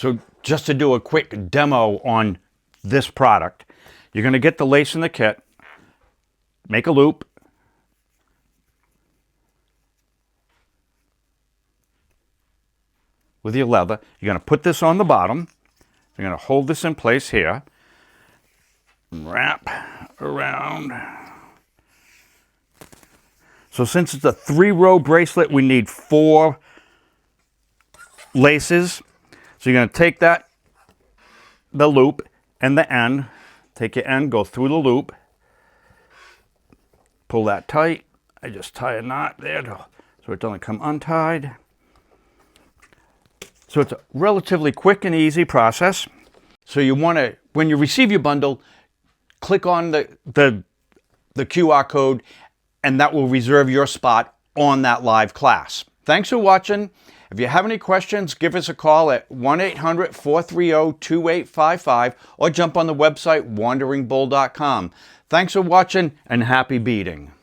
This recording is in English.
So just to do a quick demo on this product, you're going to get the lace in the kit, make a loop, with your leather. You're going to put this on the bottom. You're going to hold this in place here, wrap around. So since it's a 3-row bracelet, we need 4 laces. So you're going to take the loop and the end, take your end, go through the loop, pull that tight. I just tie a knot there so it doesn't come untied. So it's a relatively quick and easy process. So you want to, when you receive your bundle, click on the QR code, and that will reserve your spot on that live class. Thanks for watching. If you have any questions, give us a call at 1-800-430-2855 or jump on the website wanderingbull.com. Thanks for watching and happy beading.